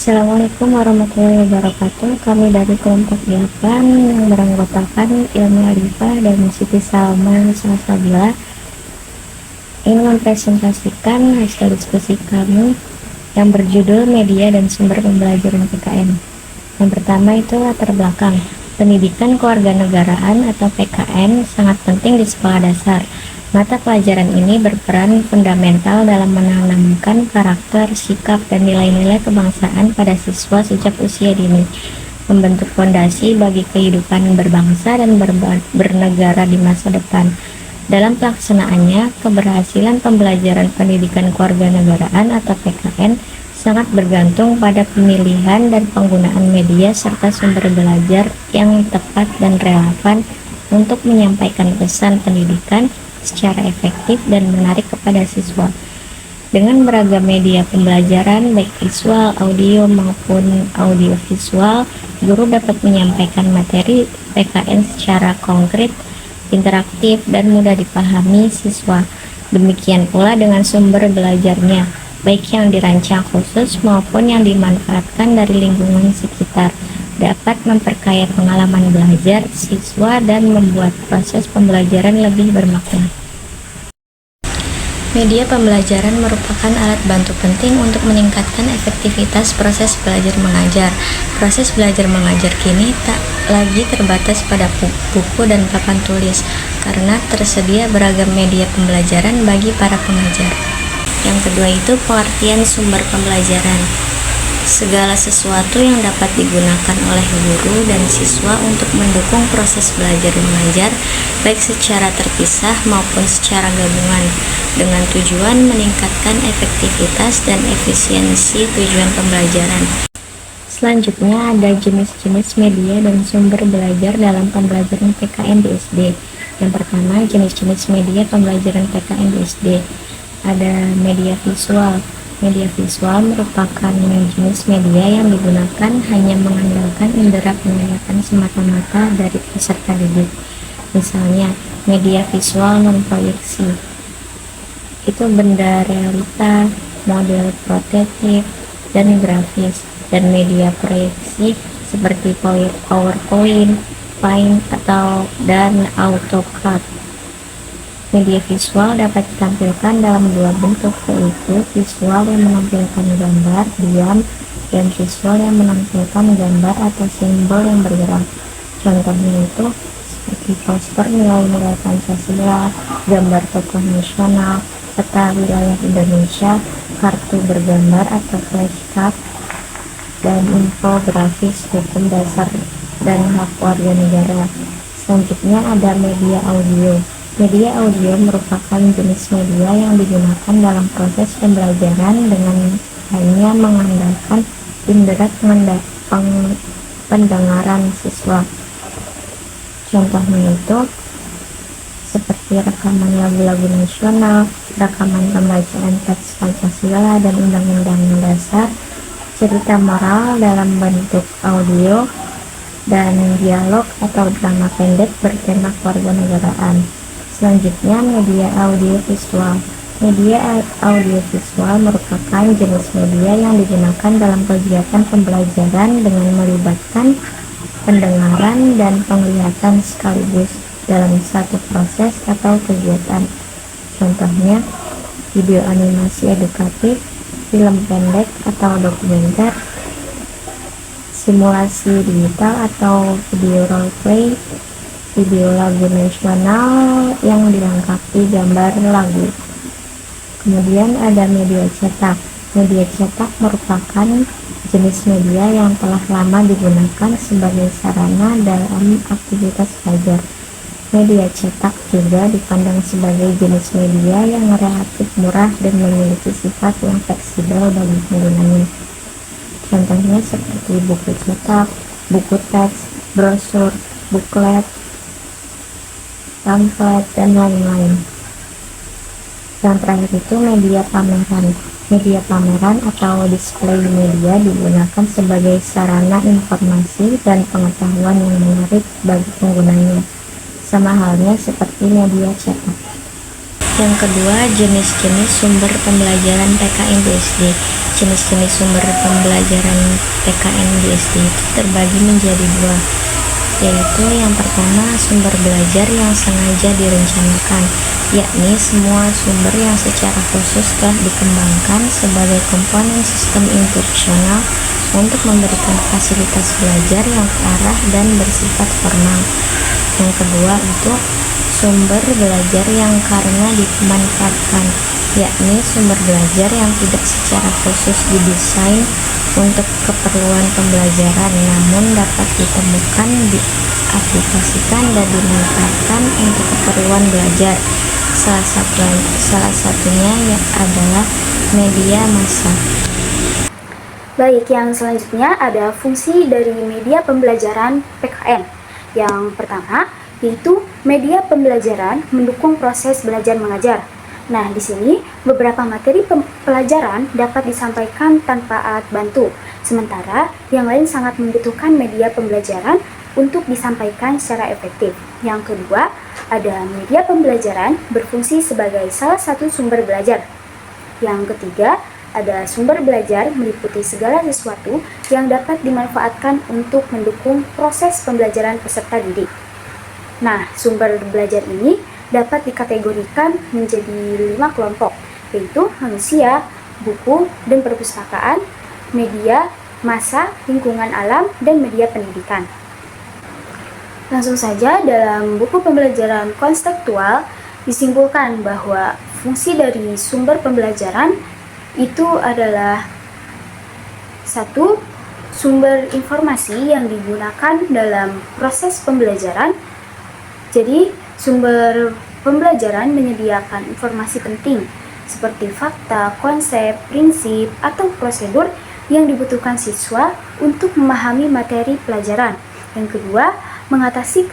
Assalamualaikum warahmatullahi wabarakatuh. Kami dari kelompok 8 yang beranggotakan Ilmi Alifah dan Siti Salma Salsabila ingin mempresentasikan hasil diskusi kami yang berjudul Media dan Sumber Pembelajaran PKN. Yang pertama itu latar belakang. Pendidikan Kewarganegaraan atau PKN sangat penting di sekolah dasar. Mata pelajaran ini berperan fundamental dalam menanamkan karakter, sikap, dan nilai-nilai kebangsaan pada siswa sejak usia dini, membentuk fondasi bagi kehidupan berbangsa dan bernegara di masa depan. Dalam pelaksanaannya, keberhasilan pembelajaran pendidikan kewarganegaraan atau PKN sangat bergantung pada pemilihan dan penggunaan media serta sumber belajar yang tepat dan relevan untuk menyampaikan pesan pendidikan secara efektif dan menarik kepada siswa. Dengan beragam media pembelajaran baik visual, audio maupun audiovisual, guru dapat menyampaikan materi PKN secara konkret, interaktif, dan mudah dipahami siswa. Demikian pula dengan sumber belajarnya, baik yang dirancang khusus maupun yang dimanfaatkan dari lingkungan sekitar, dapat memperkaya pengalaman belajar siswa dan membuat proses pembelajaran lebih bermakna. Media pembelajaran merupakan alat bantu penting untuk meningkatkan efektivitas proses belajar mengajar. Proses belajar mengajar kini tak lagi terbatas pada buku dan papan tulis, karena tersedia beragam media pembelajaran bagi para pengajar. Yang kedua itu pengertian sumber pembelajaran. Segala sesuatu yang dapat digunakan oleh guru dan siswa untuk mendukung proses belajar mengajar, baik secara terpisah maupun secara gabungan, dengan tujuan meningkatkan efektivitas dan efisiensi tujuan pembelajaran. Selanjutnya ada jenis-jenis media dan sumber belajar dalam pembelajaran PKN di SD. Yang pertama, jenis-jenis media pembelajaran PKN di SD. Ada media visual. Media visual merupakan jenis media yang digunakan hanya mengandalkan indera penglihatan semata-mata dari peserta didik. Misalnya, media visual non-proyeksi itu benda realita, model prototipe, dan grafis. Dan media proyeksi seperti PowerPoint, Paint, dan AutoCAD. Media visual dapat ditampilkan dalam dua bentuk, yaitu visual yang menampilkan gambar diam dan visual yang menampilkan gambar atau simbol yang bergerak. Contohnya itu seperti poster nilai-nilai Pancasila, gambar tokoh nasional, peta wilayah Indonesia, kartu bergambar atau flashcard, dan infografis hukum dasar dan hak warga negara. Selanjutnya ada media audio. Media audio merupakan jenis media yang digunakan dalam proses pembelajaran dengan hanya mengandalkan indera pendengaran siswa. Contohnya itu seperti rekaman lagu-lagu nasional, rekaman pembacaan teks Pancasila dan Undang-Undang Dasar, cerita moral dalam bentuk audio, dan dialog atau drama pendek bertema kewarganegaraan. Selanjutnya, media audiovisual. Media audiovisual merupakan jenis media yang digunakan dalam kegiatan pembelajaran dengan melibatkan pendengaran dan penglihatan sekaligus dalam satu proses atau kegiatan. Contohnya, video animasi edukatif, film pendek atau dokumenter, simulasi digital atau video role play, video lagu nasional yang dilengkapi gambar lagu. Kemudian ada media cetak. Media cetak merupakan jenis media yang telah lama digunakan sebagai sarana dalam aktivitas belajar. Media cetak juga dipandang sebagai jenis media yang relatif murah dan memiliki sifat yang fleksibel bagi penggunanya. Contohnya seperti buku cetak, buku teks, brosur, buklet, pamflet, dan lain-lain. Yang terakhir itu media pameran. Media pameran atau display media digunakan sebagai sarana informasi dan pengetahuan yang menarik bagi penggunanya, sama halnya seperti media cetak. Yang kedua, jenis-jenis sumber pembelajaran PKN di SD. Jenis-jenis sumber pembelajaran PKN di SD itu terbagi menjadi dua, yaitu yang pertama sumber belajar yang sengaja direncanakan, yakni semua sumber yang secara khusus telah dikembangkan sebagai komponen sistem instruksional untuk memberikan fasilitas belajar yang terarah dan bersifat formal. Yang kedua itu sumber belajar yang karena dimanfaatkan, yakni sumber belajar yang tidak secara khusus didesain untuk keperluan pembelajaran namun dapat ditemukan, diaplikasikan, dan dimanfaatkan untuk keperluan belajar. Salah satunya adalah media massa. Baik, yang selanjutnya ada fungsi dari media pembelajaran PKN. Yang pertama yaitu media pembelajaran mendukung proses belajar mengajar. Nah, di sini beberapa materi pelajaran dapat disampaikan tanpa alat bantu, sementara yang lain sangat membutuhkan media pembelajaran untuk disampaikan secara efektif. Yang kedua, ada media pembelajaran berfungsi sebagai salah satu sumber belajar. Yang ketiga, ada sumber belajar meliputi segala sesuatu yang dapat dimanfaatkan untuk mendukung proses pembelajaran peserta didik. Nah, sumber belajar ini dapat dikategorikan menjadi 5 kelompok, yaitu manusia, buku dan perpustakaan, media, massa, lingkungan alam, dan media pendidikan. Langsung saja, dalam buku pembelajaran konseptual disimpulkan bahwa fungsi dari sumber pembelajaran itu adalah satu, sumber informasi yang digunakan dalam proses pembelajaran. Jadi, sumber pembelajaran menyediakan informasi penting seperti fakta, konsep, prinsip, atau prosedur yang dibutuhkan siswa untuk memahami materi pelajaran. Yang kedua, mengatasi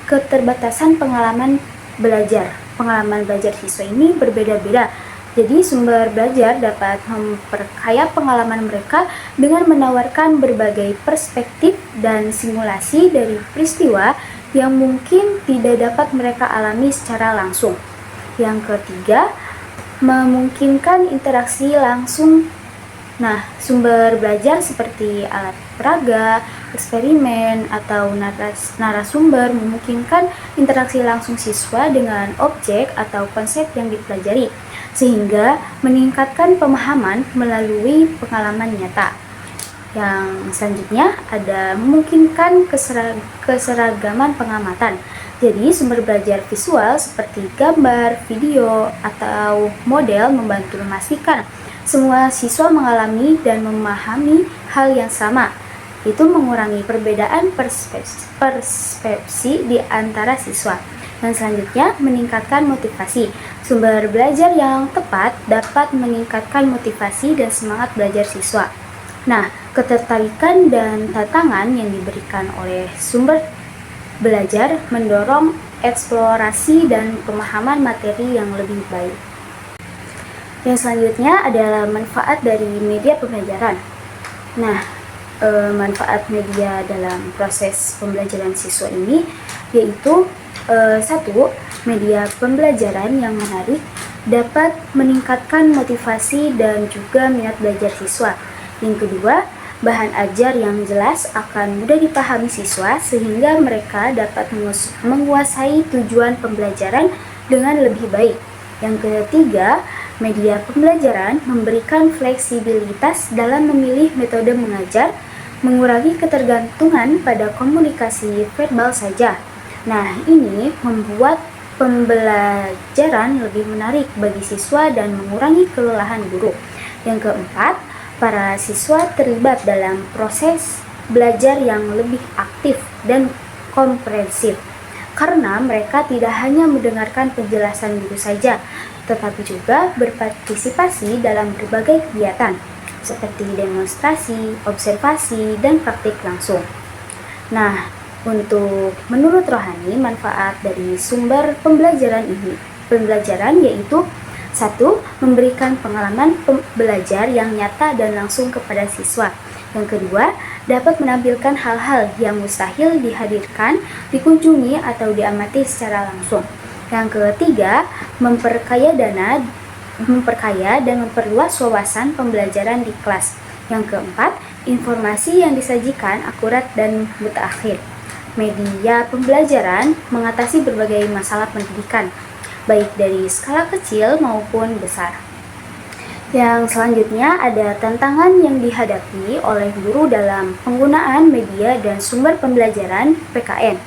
keterbatasan pengalaman belajar. Pengalaman belajar siswa ini berbeda-beda. Jadi sumber belajar dapat memperkaya pengalaman mereka dengan menawarkan berbagai perspektif dan simulasi dari peristiwa yang mungkin tidak dapat mereka alami secara langsung. Yang ketiga, memungkinkan interaksi langsung. Nah, sumber belajar seperti alat peraga, eksperimen, atau narasumber memungkinkan interaksi langsung siswa dengan objek atau konsep yang dipelajari, sehingga meningkatkan pemahaman melalui pengalaman nyata. Yang selanjutnya ada memungkinkan keseragaman pengamatan. Jadi sumber belajar visual seperti gambar, video, atau model membantu memastikan semua siswa mengalami dan memahami hal yang sama. Itu mengurangi perbedaan persepsi di antara siswa. Dan selanjutnya meningkatkan motivasi. Sumber belajar yang tepat dapat meningkatkan motivasi dan semangat belajar siswa. Nah, ketertarikan dan tantangan yang diberikan oleh sumber belajar mendorong eksplorasi dan pemahaman materi yang lebih baik. Yang selanjutnya adalah manfaat dari media pembelajaran. Nah, manfaat media dalam proses pembelajaran siswa ini yaitu satu, media pembelajaran yang menarik dapat meningkatkan motivasi dan juga minat belajar siswa. Yang kedua, bahan ajar yang jelas akan mudah dipahami siswa sehingga mereka dapat menguasai tujuan pembelajaran dengan lebih baik. Yang ketiga, media pembelajaran memberikan fleksibilitas dalam memilih metode mengajar, mengurangi ketergantungan pada komunikasi verbal saja. Nah, ini membuat pembelajaran lebih menarik bagi siswa dan mengurangi kelelahan guru. Yang keempat, para siswa terlibat dalam proses belajar yang lebih aktif dan komprehensif, karena mereka tidak hanya mendengarkan penjelasan guru saja, tetapi juga berpartisipasi dalam berbagai kegiatan, seperti demonstrasi, observasi, dan praktik langsung. Nah, menurut Rohani, manfaat dari sumber pembelajaran yaitu satu, memberikan pengalaman belajar yang nyata dan langsung kepada siswa. Yang kedua, dapat menampilkan hal-hal yang mustahil dihadirkan, dikunjungi, atau diamati secara langsung. Yang ketiga, memperkaya dan memperluas wawasan pembelajaran di kelas. Yang keempat, informasi yang disajikan akurat dan mutakhir. Media pembelajaran mengatasi berbagai masalah pendidikan, baik dari skala kecil maupun besar. Yang selanjutnya ada tantangan yang dihadapi oleh guru dalam penggunaan media dan sumber pembelajaran PKN.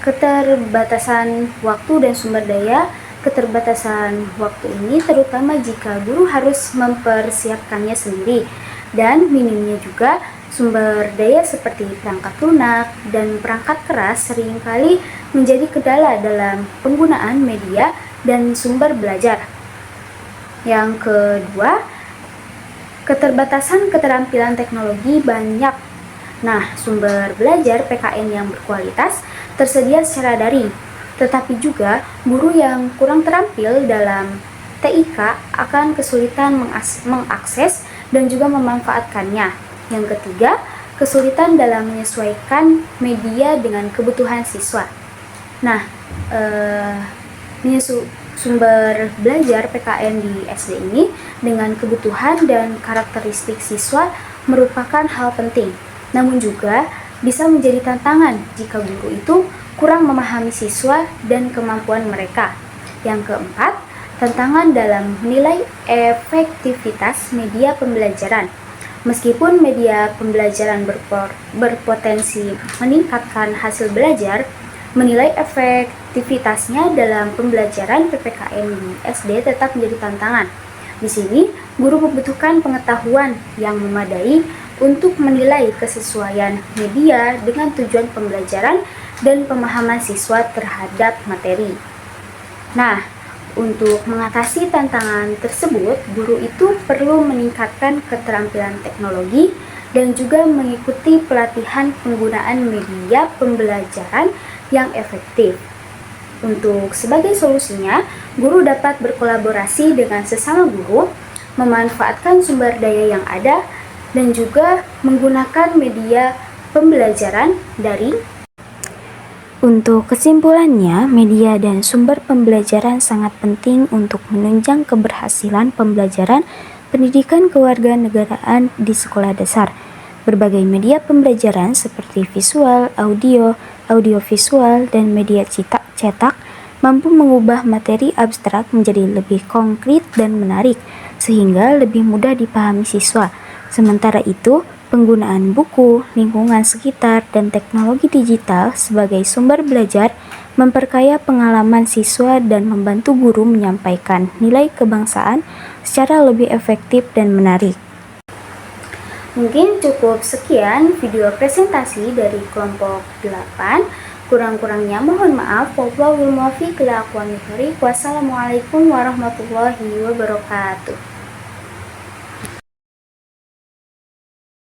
Keterbatasan waktu dan sumber daya. Keterbatasan waktu ini terutama jika guru harus mempersiapkannya sendiri, dan minimnya juga sumber daya seperti perangkat lunak dan perangkat keras seringkali menjadi kendala dalam penggunaan media dan sumber belajar. Yang kedua, keterbatasan keterampilan teknologi banyak. Nah, sumber belajar PKN yang berkualitas tersedia secara daring, tetapi juga guru yang kurang terampil dalam TIK akan kesulitan mengakses dan juga memanfaatkannya. Yang ketiga, kesulitan dalam menyesuaikan media dengan kebutuhan siswa. Nah, sumber belajar PKN di SD ini dengan kebutuhan dan karakteristik siswa merupakan hal penting, namun juga bisa menjadi tantangan jika guru itu kurang memahami siswa dan kemampuan mereka. Yang keempat, tantangan dalam menilai efektivitas media pembelajaran. Meskipun media pembelajaran berpotensi meningkatkan hasil belajar, menilai efektivitasnya dalam pembelajaran PPKN di SD tetap menjadi tantangan. Di sini, guru membutuhkan pengetahuan yang memadai untuk menilai kesesuaian media dengan tujuan pembelajaran dan pemahaman siswa terhadap materi. Nah, untuk mengatasi tantangan tersebut, guru itu perlu meningkatkan keterampilan teknologi dan juga mengikuti pelatihan penggunaan media pembelajaran yang efektif. Untuk sebagai solusinya, guru dapat berkolaborasi dengan sesama guru, memanfaatkan sumber daya yang ada, dan juga menggunakan media pembelajaran daring. Untuk kesimpulannya, media dan sumber pembelajaran sangat penting untuk menunjang keberhasilan pembelajaran pendidikan kewarganegaraan di sekolah dasar. Berbagai media pembelajaran seperti visual, audiovisual, dan media cetak mampu mengubah materi abstrak menjadi lebih konkret dan menarik, sehingga lebih mudah dipahami siswa. Sementara itu, penggunaan buku, lingkungan sekitar, dan teknologi digital sebagai sumber belajar memperkaya pengalaman siswa dan membantu guru menyampaikan nilai kebangsaan secara lebih efektif dan menarik. Mungkin cukup sekian video presentasi dari kelompok 8. Kurang-kurangnya mohon maaf. Wassalamualaikum warahmatullahi wabarakatuh.